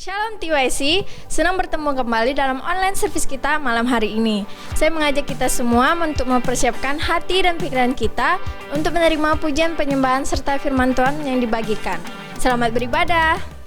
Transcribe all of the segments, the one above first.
Shalom TYC, senang bertemu kembali dalam online service kita malam hari ini. Saya mengajak kita semua untuk mempersiapkan hati dan pikiran kita untuk menerima pujian penyembahan serta firman Tuhan yang dibagikan. Selamat beribadah.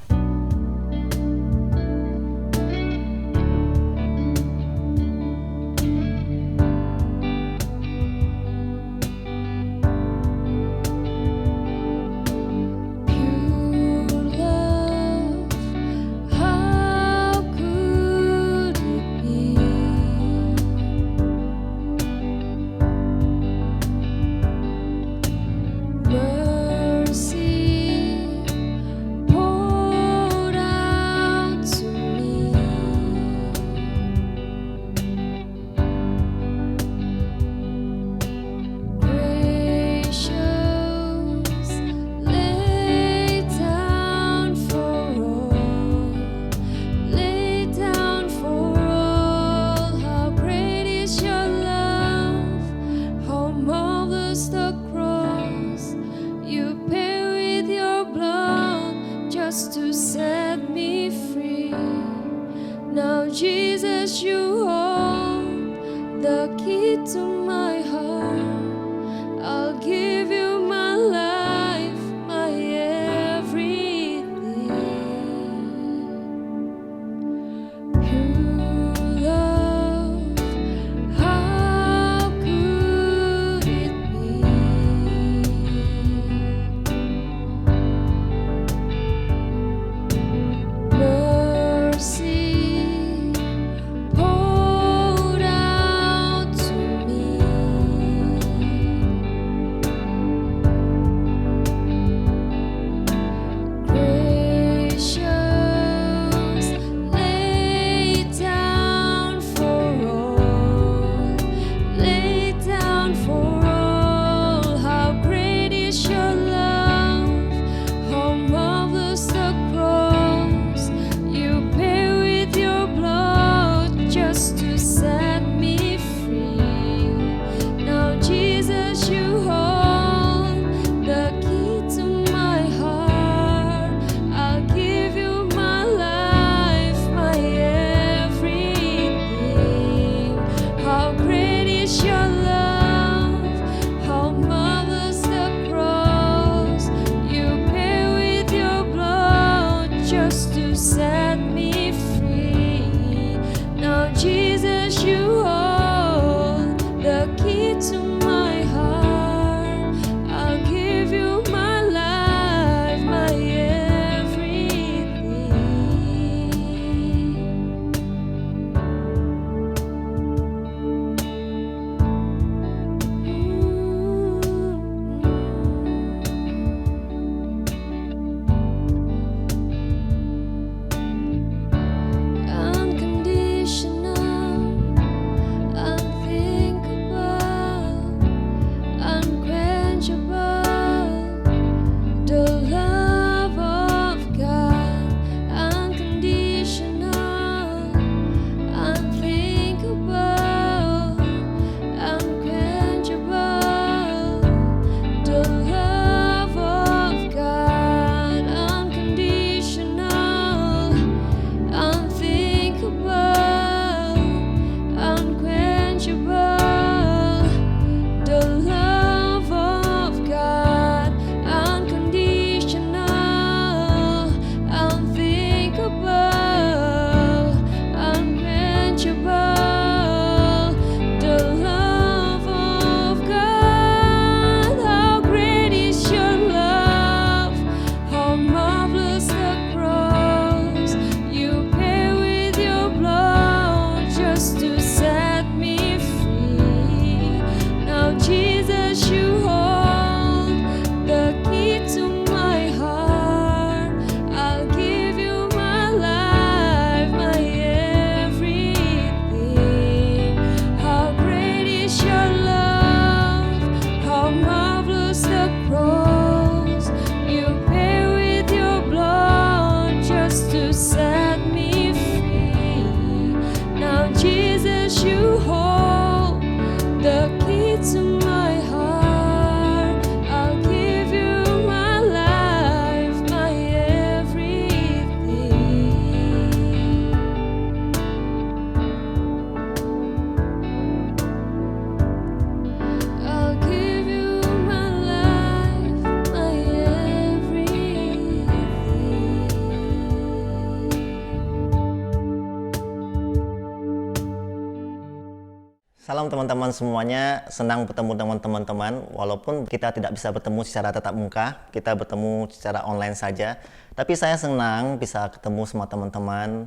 Salam teman-teman semuanya, senang bertemu dengan teman-teman. Walaupun kita tidak bisa bertemu secara tatap muka, kita bertemu secara online saja. Tapi saya senang bisa ketemu semua teman-teman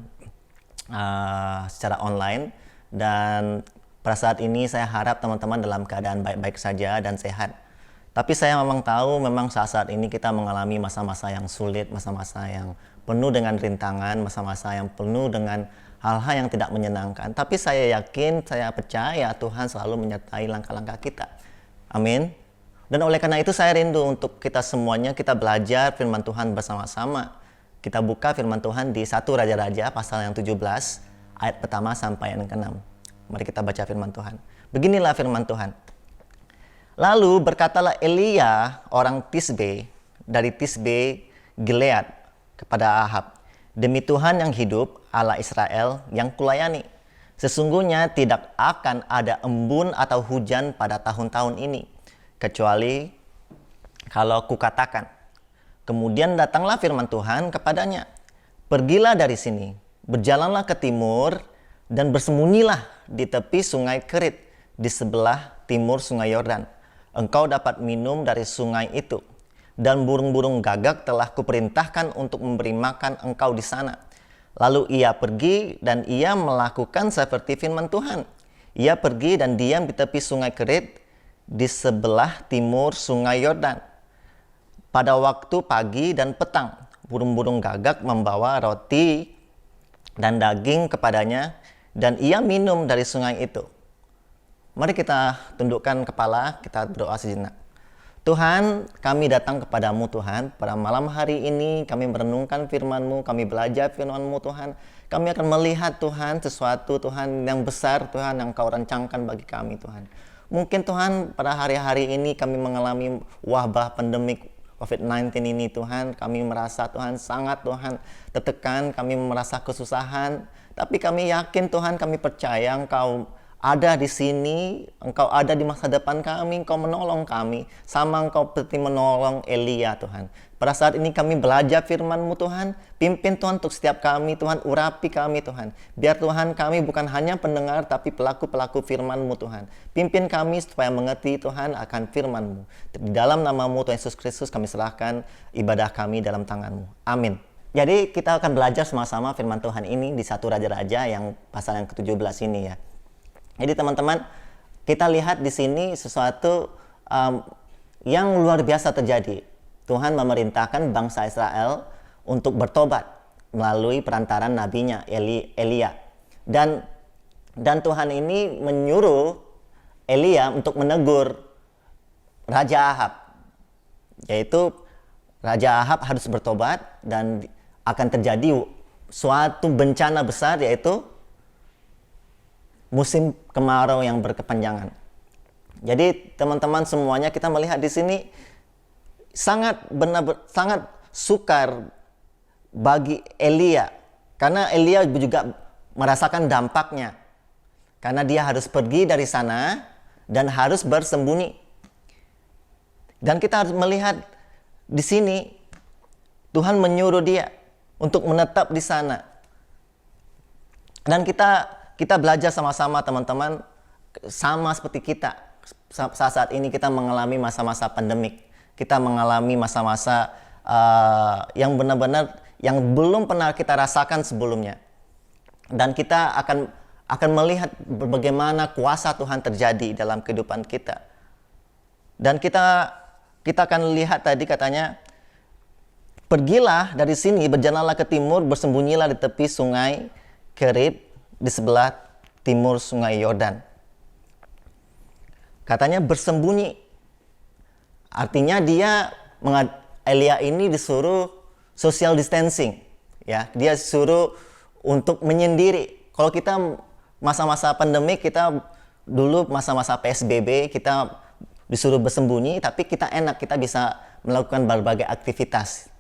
secara online. Dan pada saat ini saya harap teman-teman dalam keadaan baik-baik saja dan sehat. Tapi saya memang tahu memang saat-saat ini kita mengalami masa-masa yang sulit, masa-masa yang penuh dengan rintangan, masa-masa yang penuh dengan hal-hal yang tidak menyenangkan. Tapi saya yakin, saya percaya Tuhan selalu menyertai langkah-langkah kita. Amin. Dan oleh karena itu saya rindu untuk kita semuanya, kita belajar firman Tuhan bersama-sama. Kita buka firman Tuhan di 1 Raja-Raja pasal yang 17, ayat pertama sampai yang ke-6. Mari kita baca firman Tuhan. Beginilah firman Tuhan. Lalu berkatalah Elia orang Tisbe dari Tisbe Gilead kepada Ahab, demi Tuhan yang hidup, Allah Israel yang kulayani, sesungguhnya tidak akan ada embun atau hujan pada tahun-tahun ini, kecuali kalau kukatakan. Kemudian datanglah firman Tuhan kepadanya, pergilah dari sini, berjalanlah ke timur, dan bersembunyilah di tepi sungai Kerit, di sebelah timur sungai Yordan. Engkau dapat minum dari sungai itu, dan burung-burung gagak telah kuperintahkan untuk memberi makan engkau di sana. Lalu ia pergi dan ia melakukan seperti firman Tuhan. Ia pergi dan diam di tepi sungai Kerit di sebelah timur sungai Yordan. Pada waktu pagi dan petang, burung-burung gagak membawa roti dan daging kepadanya dan ia minum dari sungai itu. Mari kita tundukkan kepala, kita berdoa sejenak. Tuhan, kami datang kepadamu Tuhan, pada malam hari ini kami merenungkan firman-Mu, kami belajar firman-Mu Tuhan. Kami akan melihat Tuhan sesuatu Tuhan yang besar Tuhan yang Kau rancangkan bagi kami Tuhan. Mungkin Tuhan pada hari-hari ini kami mengalami wabah pandemik COVID-19 ini Tuhan. Kami merasa Tuhan sangat Tuhan tertekan, kami merasa kesusahan. Tapi kami yakin Tuhan, kami percaya Engkau ada di sini, Engkau ada di masa depan kami, Engkau menolong kami. Sama Engkau seperti menolong Elia Tuhan. Pada saat ini kami belajar firman-Mu Tuhan. Pimpin Tuhan untuk setiap kami Tuhan, urapi kami Tuhan. Biar Tuhan kami bukan hanya pendengar tapi pelaku-pelaku firman-Mu Tuhan. Pimpin kami supaya mengerti Tuhan akan firman-Mu. Di dalam nama-Mu Tuhan Yesus Kristus kami serahkan ibadah kami dalam tangan-Mu. Amin. Jadi kita akan belajar sama-sama firman Tuhan ini di 1 Raja-Raja yang pasal yang ke-17 ini ya. Jadi teman-teman, kita lihat di sini sesuatu yang luar biasa terjadi. Tuhan memerintahkan bangsa Israel untuk bertobat melalui perantaran nabinya Elia. Dan Tuhan ini menyuruh Elia untuk menegur Raja Ahab. Yaitu Raja Ahab harus bertobat dan akan terjadi suatu bencana besar, yaitu musim kemarau yang berkepanjangan. Jadi teman-teman semuanya, kita melihat di sini sangat sukar bagi Elia, karena Elia juga merasakan dampaknya, karena dia harus pergi dari sana dan harus bersembunyi. Dan kita harus melihat di sini Tuhan menyuruh dia untuk menetap di sana. Dan kita belajar sama-sama teman-teman, sama seperti kita. Saat ini kita mengalami masa-masa pandemik. Kita mengalami masa-masa yang benar-benar yang belum pernah kita rasakan sebelumnya. Dan kita akan melihat bagaimana kuasa Tuhan terjadi dalam kehidupan kita. Dan kita akan lihat tadi katanya, pergilah dari sini, berjalanlah ke timur, bersembunyilah di tepi sungai Kerit di sebelah timur sungai Yordan. Katanya bersembunyi. Artinya Elia ini disuruh social distancing. Ya, dia disuruh untuk menyendiri. Kalau kita masa-masa pandemik, kita dulu masa-masa PSBB, kita disuruh bersembunyi, tapi kita enak, kita bisa melakukan berbagai aktivitas.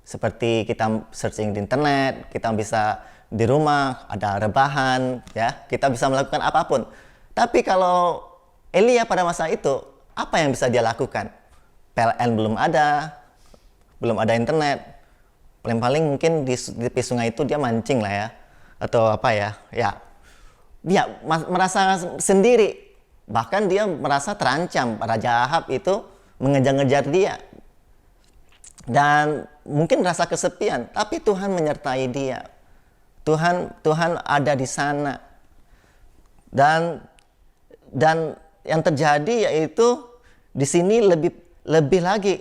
Seperti kita searching di internet, kita bisa di rumah, ada rebahan, ya, kita bisa melakukan apapun. Tapi kalau Elia pada masa itu, apa yang bisa dia lakukan? PLN belum ada internet. Paling-paling mungkin di tepi sungai itu dia mancing lah ya, atau apa ya, ya. dia merasa sendiri. Bahkan dia merasa terancam. Raja Ahab itu mengejar-ngejar dia. Dan mungkin rasa kesepian, tapi Tuhan menyertai dia. Tuhan ada di sana. Dan yang terjadi yaitu di sini lebih lagi.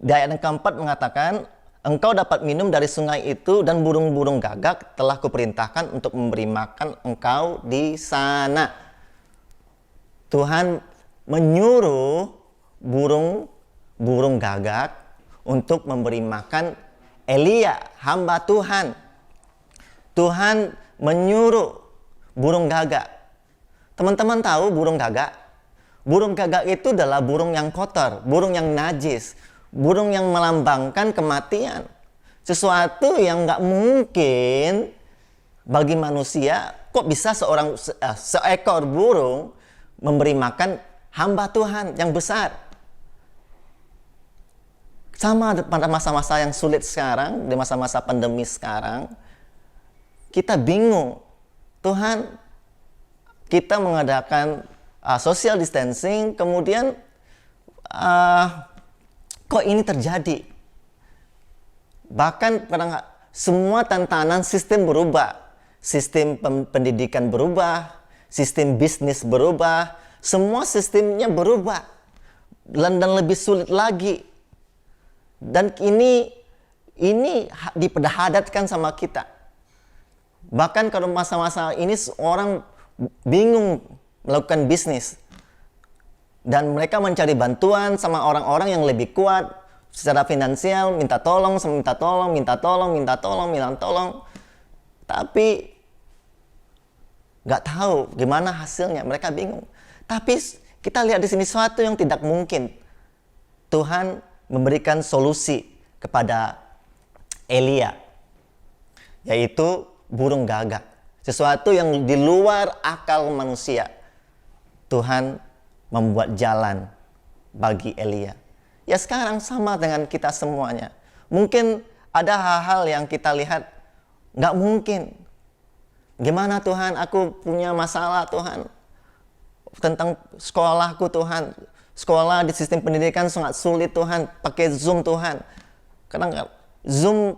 Di ayat yang keempat mengatakan, engkau dapat minum dari sungai itu dan burung-burung gagak telah kuperintahkan untuk memberi makan engkau di sana. Tuhan menyuruh burung gagak untuk memberi makan Elia, hamba Tuhan. Tuhan menyuruh burung gagak. Teman-teman tahu burung gagak? Burung gagak itu adalah burung yang kotor, burung yang najis, burung yang melambangkan kematian. Sesuatu yang nggak mungkin bagi manusia. Kok bisa seekor burung memberi makan hamba Tuhan yang besar? Sama pada masa-masa yang sulit sekarang, di masa-masa pandemi sekarang, kita bingung. Tuhan, kita mengadakan social distancing, kemudian kok ini terjadi? Bahkan semua tantangan sistem berubah. Sistem pendidikan berubah, sistem bisnis berubah, semua sistemnya berubah. Dan lebih sulit lagi. Dan ini diperhadapkan sama kita. Bahkan kalau masa-masa ini orang bingung melakukan bisnis. Dan mereka mencari bantuan sama orang-orang yang lebih kuat secara finansial, minta tolong. Tapi nggak tahu gimana hasilnya, mereka bingung. Tapi kita lihat di sini sesuatu yang tidak mungkin. Tuhan memberikan solusi kepada Elia, yaitu burung gagak. Sesuatu yang di luar akal manusia. Tuhan membuat jalan bagi Elia. Ya sekarang sama dengan kita semuanya. Mungkin ada hal-hal yang kita lihat nggak mungkin. Gimana Tuhan, aku punya masalah Tuhan. Tentang sekolahku Tuhan. Sekolah di sistem pendidikan sangat sulit Tuhan. Pakai Zoom Tuhan. Kadang Zoom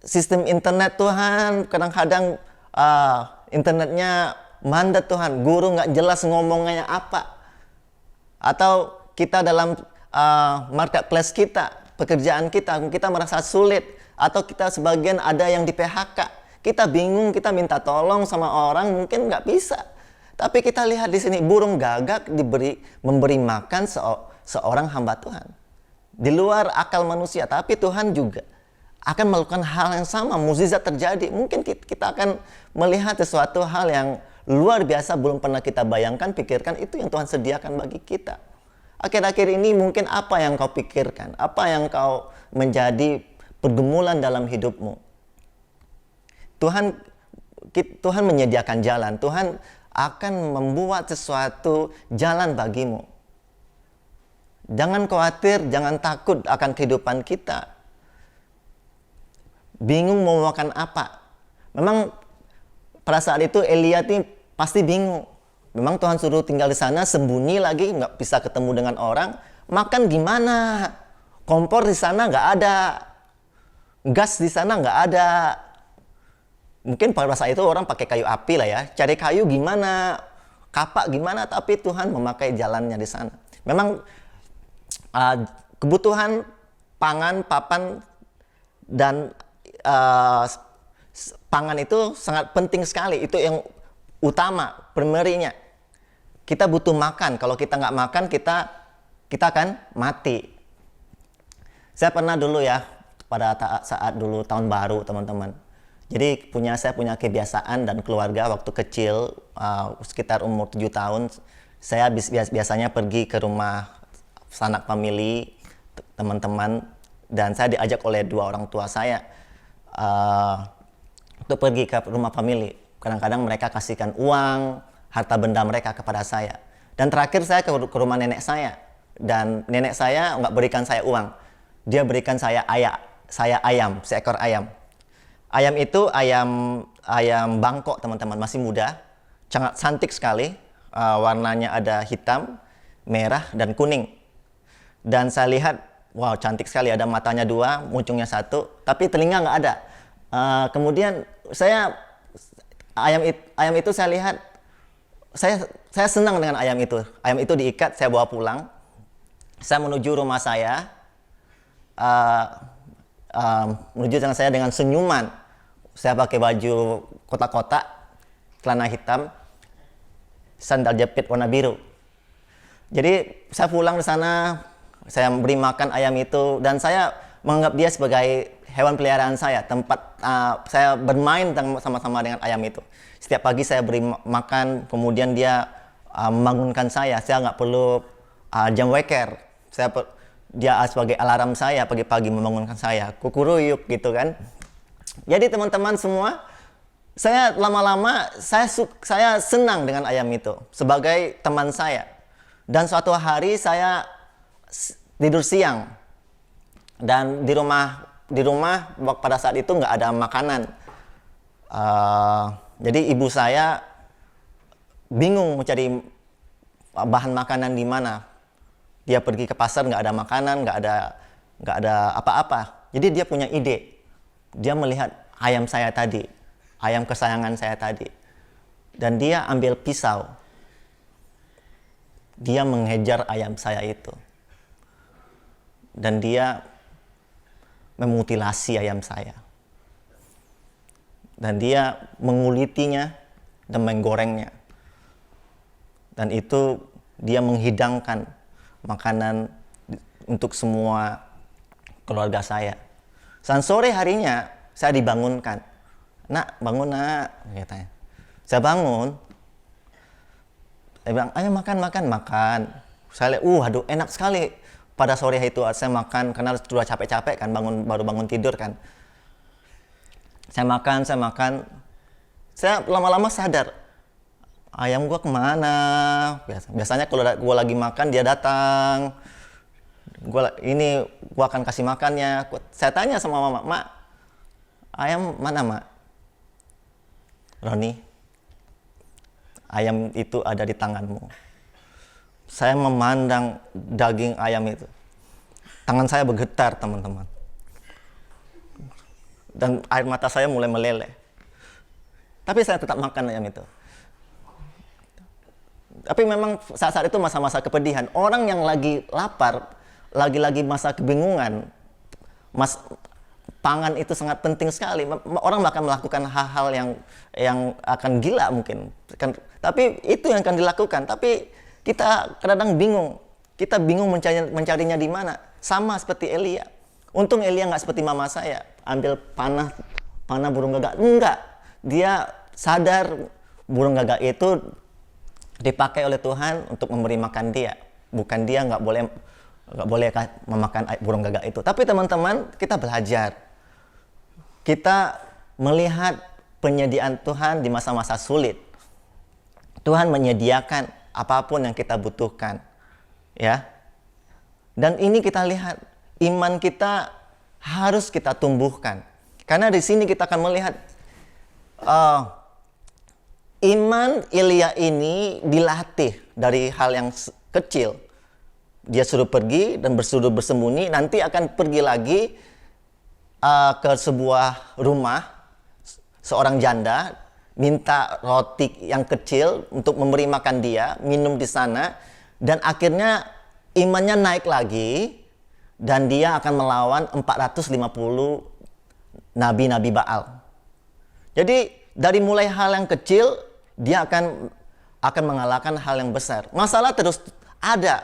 sistem internet Tuhan. Kadang-kadang internetnya mandat Tuhan. Guru nggak jelas ngomongnya apa. Atau kita dalam marketplace kita, pekerjaan kita merasa sulit. Atau kita sebagian ada yang di PHK. Kita bingung, kita minta tolong sama orang, mungkin nggak bisa. Tapi kita lihat di sini, burung gagak memberi makan seorang hamba Tuhan. Di luar akal manusia, tapi Tuhan juga akan melakukan hal yang sama, mukjizat terjadi. Mungkin kita akan melihat sesuatu hal yang luar biasa, belum pernah kita bayangkan, pikirkan, itu yang Tuhan sediakan bagi kita. Akhir-akhir ini mungkin apa yang kau pikirkan, apa yang kau menjadi pergumulan dalam hidupmu. Tuhan menyediakan jalan, Tuhan akan membuat sesuatu jalan bagimu. Jangan khawatir, jangan takut akan kehidupan kita. Bingung mau makan apa. Memang pada saat itu Elia ini pasti bingung. Memang Tuhan suruh tinggal di sana, sembunyi lagi, nggak bisa ketemu dengan orang. Makan gimana? Kompor di sana nggak ada. Gas di sana nggak ada. Mungkin pada saat itu orang pakai kayu api lah ya. Cari kayu gimana, kapak gimana, tapi Tuhan memakai jalannya di sana. Memang kebutuhan pangan, papan, dan pangan itu sangat penting sekali. Itu yang utama, primerinya. Kita butuh makan. Kalau kita nggak makan, kita akan mati. Saya pernah dulu ya, pada saat dulu tahun baru teman-teman. Jadi saya punya kebiasaan dan keluarga waktu kecil, sekitar umur 7 tahun, saya biasanya pergi ke rumah sanak famili, teman-teman, dan saya diajak oleh 2 orang tua saya untuk pergi ke rumah famili. Kadang-kadang mereka kasihkan uang, harta benda mereka kepada saya. Dan terakhir saya ke rumah nenek saya, dan nenek saya nggak berikan saya uang, dia berikan saya ayam, seekor ayam. Ayam itu ayam Bangkok, teman-teman, masih muda, sangat cantik sekali. Warnanya ada hitam, merah, dan kuning. Dan saya lihat, wow, cantik sekali. Ada matanya 2, muncungnya 1, tapi telinga nggak ada. Kemudian ayam itu saya lihat, saya senang dengan ayam itu. Ayam itu diikat, saya bawa pulang. Saya menuju rumah saya, menuju dengan saya dengan senyuman. Saya pakai baju kotak-kotak, celana hitam, sandal jepit warna biru. Jadi saya pulang di sana, saya beri makan ayam itu, dan saya menganggap dia sebagai hewan peliharaan saya, tempat saya bermain sama-sama dengan ayam itu. Setiap pagi saya beri makan, kemudian dia membangunkan saya nggak perlu jam weker. Dia sebagai alarm saya pagi-pagi membangunkan saya, kukuruyuk gitu kan. Jadi teman-teman semua, saya lama-lama saya senang dengan ayam itu sebagai teman saya. Dan suatu hari saya tidur siang, dan di rumah pada saat itu nggak ada makanan. Jadi ibu saya bingung mencari bahan makanan di mana. Dia pergi ke pasar, nggak ada makanan, nggak ada apa-apa. Jadi dia punya ide. Dia melihat ayam saya tadi, ayam kesayangan saya tadi, dan dia ambil pisau. Dia mengejar ayam saya itu, dan dia memutilasi ayam saya, dan dia mengulitinya dan menggorengnya, dan itu dia menghidangkan makanan untuk semua keluarga saya. Dan sore harinya saya dibangunkan, "Nak, bangun nak," katanya. Saya bangun. Saya bilang, "Ayo makan." Saya lihat, aduh enak sekali. Pada sore itu saya makan karena sudah capek-capek kan, baru bangun tidur kan. Saya makan. Saya lama-lama sadar, ayam gua kemana? Biasanya kalau gua lagi makan dia datang. Gua akan kasih makannya. Saya tanya sama mama, "Mak, ayam mana, Mak?" "Roni, ayam itu ada di tanganmu." Saya memandang daging ayam itu. Tangan saya bergetar, teman-teman. Dan air mata saya mulai meleleh. Tapi saya tetap makan ayam itu. Tapi memang saat-saat itu masa-masa kepedihan. Orang yang lagi lapar, lagi-lagi masa kebingungan, pangan itu sangat penting sekali. Orang akan melakukan hal-hal yang akan gila mungkin. Tapi itu yang akan dilakukan. Tapi kita kadang-kadang bingung. Kita bingung mencarinya di mana. Sama seperti Elia. Untung Elia nggak seperti mama saya. Ambil panah burung gagak. Enggak. Dia sadar burung gagak itu dipakai oleh Tuhan untuk memberi makan dia. Bukan dia nggak boleh memakan burung gagak itu. Tapi teman-teman, kita belajar. Kita melihat penyediaan Tuhan di masa-masa sulit. Tuhan menyediakan apapun yang kita butuhkan, ya. Dan ini kita lihat, iman kita harus kita tumbuhkan. Karena di sini kita akan melihat iman Elia ini dilatih dari hal yang kecil. Dia suruh pergi dan bersembunyi, nanti akan pergi lagi ke sebuah rumah seorang janda, minta roti yang kecil untuk memberi makan dia, minum di sana, dan akhirnya imannya naik lagi, dan dia akan melawan 450 nabi-nabi Baal. Jadi dari mulai hal yang kecil, dia akan mengalahkan hal yang besar. Masalah terus ada,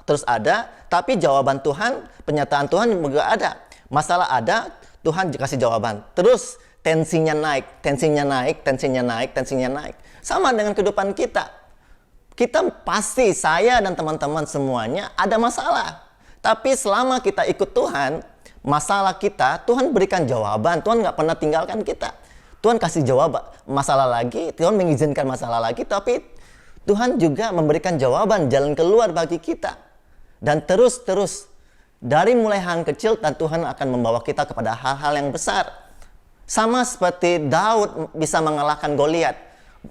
terus ada, tapi jawaban Tuhan, penyataan Tuhan juga ada. Masalah ada, Tuhan kasih jawaban. Terus tensinya naik. Sama dengan kehidupan kita. Kita pasti, saya dan teman-teman semuanya ada masalah. Tapi selama kita ikut Tuhan, masalah kita, Tuhan berikan jawaban. Tuhan nggak pernah tinggalkan kita. Tuhan kasih jawaban masalah lagi, Tuhan mengizinkan masalah lagi, tapi Tuhan juga memberikan jawaban, jalan keluar bagi kita. Dan terus, dari mulai hal kecil, dan Tuhan akan membawa kita kepada hal-hal yang besar. Sama seperti Daud bisa mengalahkan Goliat.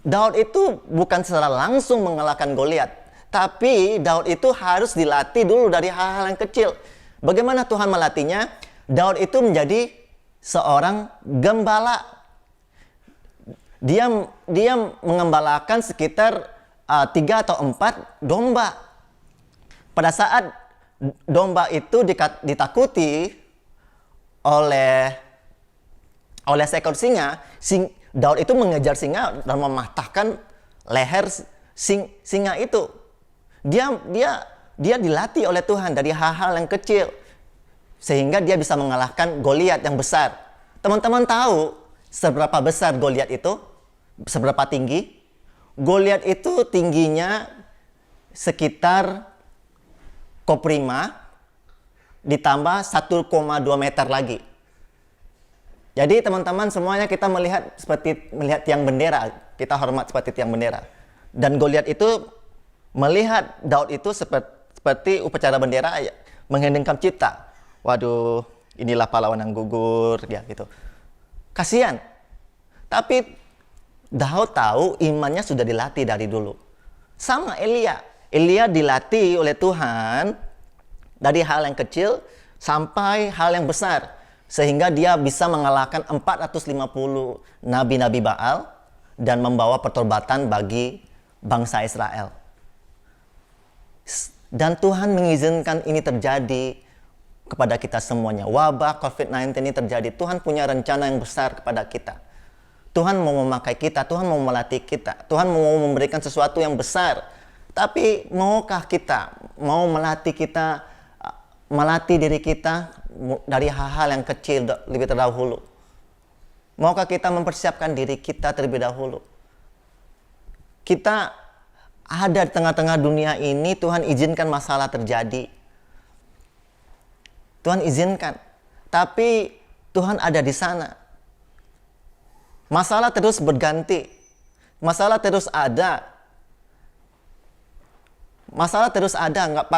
Daud itu bukan secara langsung mengalahkan Goliat, tapi Daud itu harus dilatih dulu dari hal-hal yang kecil. Bagaimana Tuhan melatihnya? Daud itu menjadi seorang gembala. Dia mengembalakan sekitar 3 atau 4 domba. Pada saat domba itu ditakuti oleh seekor singa, Daud itu mengejar singa dan mematahkan leher singa itu. Dia dilatih oleh Tuhan dari hal-hal yang kecil sehingga dia bisa mengalahkan Goliat yang besar. Teman-teman tahu seberapa besar Goliat itu? Seberapa tinggi? Goliat itu tingginya sekitar koprima ditambah 1,2 meter lagi. Jadi teman-teman semuanya kita melihat tiang bendera. Kita hormat seperti tiang bendera. Dan Goliat itu melihat Daud itu seperti upacara bendera mengheningkan cipta. Waduh, inilah pahlawan yang gugur, ya gitu. Kasihan. Tapi Daud tahu imannya sudah dilatih dari dulu. Sama Elia. Elia dilatih oleh Tuhan dari hal yang kecil sampai hal yang besar. Sehingga dia bisa mengalahkan 450 nabi-nabi Baal dan membawa pertobatan bagi bangsa Israel. Dan Tuhan mengizinkan ini terjadi kepada kita semuanya. Wabah COVID-19 ini terjadi. Tuhan punya rencana yang besar kepada kita. Tuhan mau memakai kita, Tuhan mau melatih kita, Tuhan mau memberikan sesuatu yang besar. Tapi maukah kita mau melatih diri kita dari hal-hal yang kecil lebih terdahulu? Maukah kita mempersiapkan diri kita terlebih dahulu? Kita ada di tengah-tengah dunia ini, Tuhan izinkan masalah terjadi. Tuhan izinkan. Tapi Tuhan ada di sana. Masalah terus berganti. Masalah terus ada. Masalah terus ada, nggak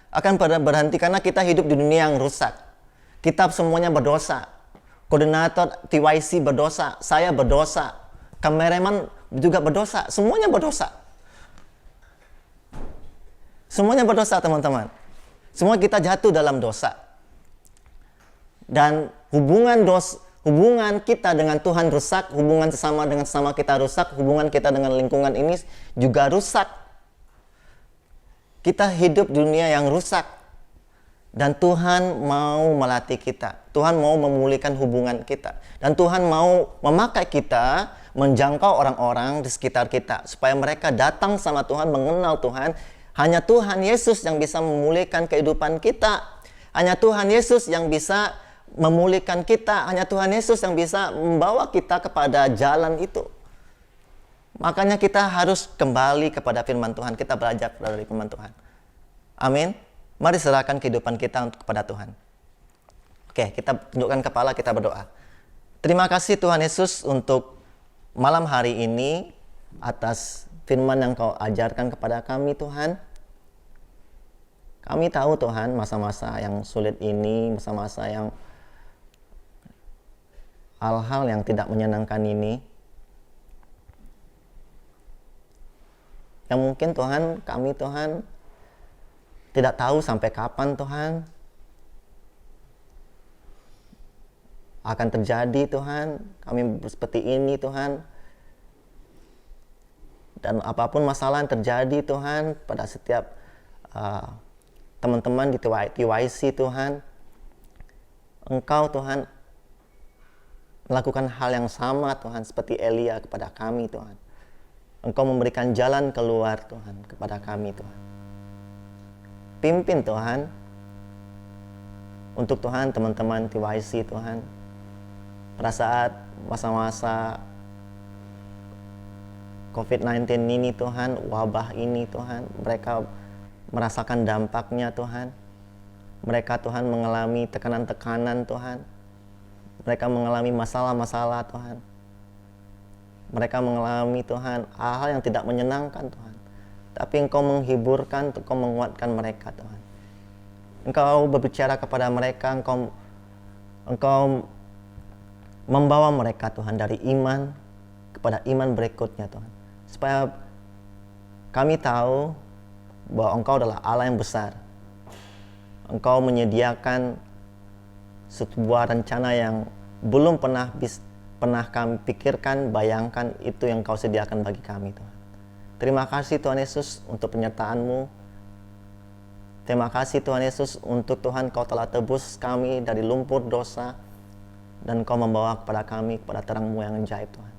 akan pernah berhenti karena kita hidup di dunia yang rusak. Kita semuanya berdosa. Koordinator TYC berdosa, saya berdosa, kameraman juga berdosa, semuanya berdosa. Semuanya berdosa, teman-teman. Semua kita jatuh dalam dosa. Dan hubungan kita dengan Tuhan rusak, hubungan sesama dengan sesama kita rusak, hubungan kita dengan lingkungan ini juga rusak. Kita hidup di dunia yang rusak. Dan Tuhan mau melatih kita. Tuhan mau memulihkan hubungan kita. Dan Tuhan mau memakai kita menjangkau orang-orang di sekitar kita. Supaya mereka datang sama Tuhan, mengenal Tuhan. Hanya Tuhan Yesus yang bisa memulihkan kehidupan kita. Hanya Tuhan Yesus yang bisa memulihkan kita. Hanya Tuhan Yesus yang bisa membawa kita kepada jalan itu. Makanya kita harus kembali kepada firman Tuhan. Kita belajar dari firman Tuhan. Amin. Mari serahkan kehidupan kita kepada Tuhan. Oke, kita tundukkan kepala, kita berdoa. Terima kasih Tuhan Yesus untuk malam hari ini atas firman yang Kau ajarkan kepada kami, Tuhan. Kami tahu Tuhan masa-masa yang sulit ini, masa-masa yang hal-hal yang tidak menyenangkan ini. Yang mungkin Tuhan, kami Tuhan tidak tahu sampai kapan Tuhan akan terjadi Tuhan. Kami seperti ini Tuhan. Dan apapun masalah yang terjadi Tuhan pada setiap teman-teman di TYC Tuhan, Engkau Tuhan melakukan hal yang sama Tuhan seperti Elia kepada kami Tuhan. Engkau memberikan jalan keluar Tuhan kepada kami Tuhan. Pimpin Tuhan untuk Tuhan teman-teman TYC Tuhan pada saat masa-masa COVID-19 ini Tuhan, wabah ini Tuhan, mereka merasakan dampaknya Tuhan. Mereka Tuhan mengalami tekanan-tekanan Tuhan. Mereka mengalami masalah-masalah Tuhan. Mereka mengalami Tuhan hal-hal yang tidak menyenangkan Tuhan. Tapi Engkau menghiburkan, Engkau menguatkan mereka Tuhan. Engkau berbicara kepada mereka, Engkau membawa mereka Tuhan dari iman kepada iman berikutnya Tuhan. Supaya kami tahu bahwa Engkau adalah Allah yang besar. Engkau menyediakan sebuah rencana yang belum pernah kami pikirkan, bayangkan, itu yang Kau sediakan bagi kami Tuhan. Terima kasih Tuhan Yesus untuk penyertaan-Mu. Terima kasih Tuhan Yesus untuk Tuhan Kau telah tebus kami dari lumpur dosa dan Kau membawa kepada kami kepada terang-Mu yang ajaib Tuhan.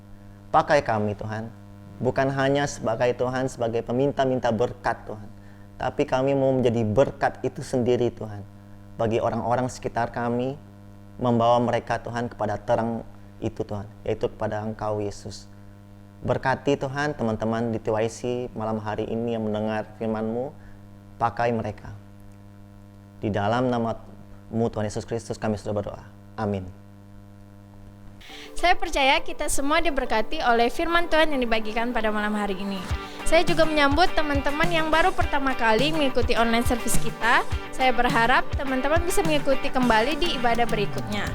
Pakai kami Tuhan, bukan hanya sebagai Tuhan, sebagai peminta-minta berkat Tuhan, tapi kami mau menjadi berkat itu sendiri Tuhan bagi orang-orang sekitar kami, membawa mereka Tuhan kepada terang itu Tuhan, yaitu kepada Engkau Yesus. Berkati Tuhan teman-teman di TYC malam hari ini yang mendengar firman-Mu, pakai mereka. Di dalam nama-Mu Tuhan Yesus Kristus kami sudah berdoa. Amin. Saya percaya kita semua diberkati oleh firman Tuhan yang dibagikan pada malam hari ini. Saya juga menyambut teman-teman yang baru pertama kali mengikuti online service kita. Saya berharap teman-teman bisa mengikuti kembali di ibadah berikutnya.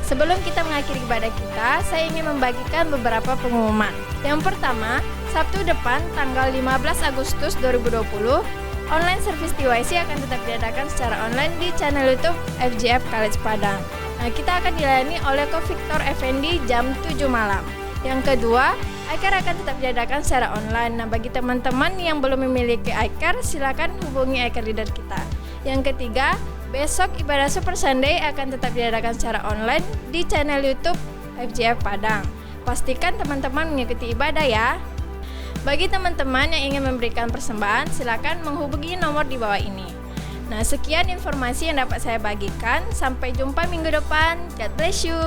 Sebelum kita mengakhiri ibadah kita, saya ingin membagikan beberapa pengumuman. Yang pertama, Sabtu depan tanggal 15 Agustus 2020, online service TYC akan tetap diadakan secara online di channel YouTube FGF College Padang. Nah, kita akan dilayani oleh Ko Victor Effendi jam 7 malam. Yang kedua, iCare akan tetap diadakan secara online. Nah, bagi teman-teman yang belum memiliki iCare, silakan hubungi iCare leader kita. Yang ketiga, besok ibadah Super Sunday akan tetap diadakan secara online di channel YouTube FGF Padang. Pastikan teman-teman mengikuti ibadah ya. Bagi teman-teman yang ingin memberikan persembahan, silakan menghubungi nomor di bawah ini. Nah, sekian informasi yang dapat saya bagikan. Sampai jumpa minggu depan. God bless you.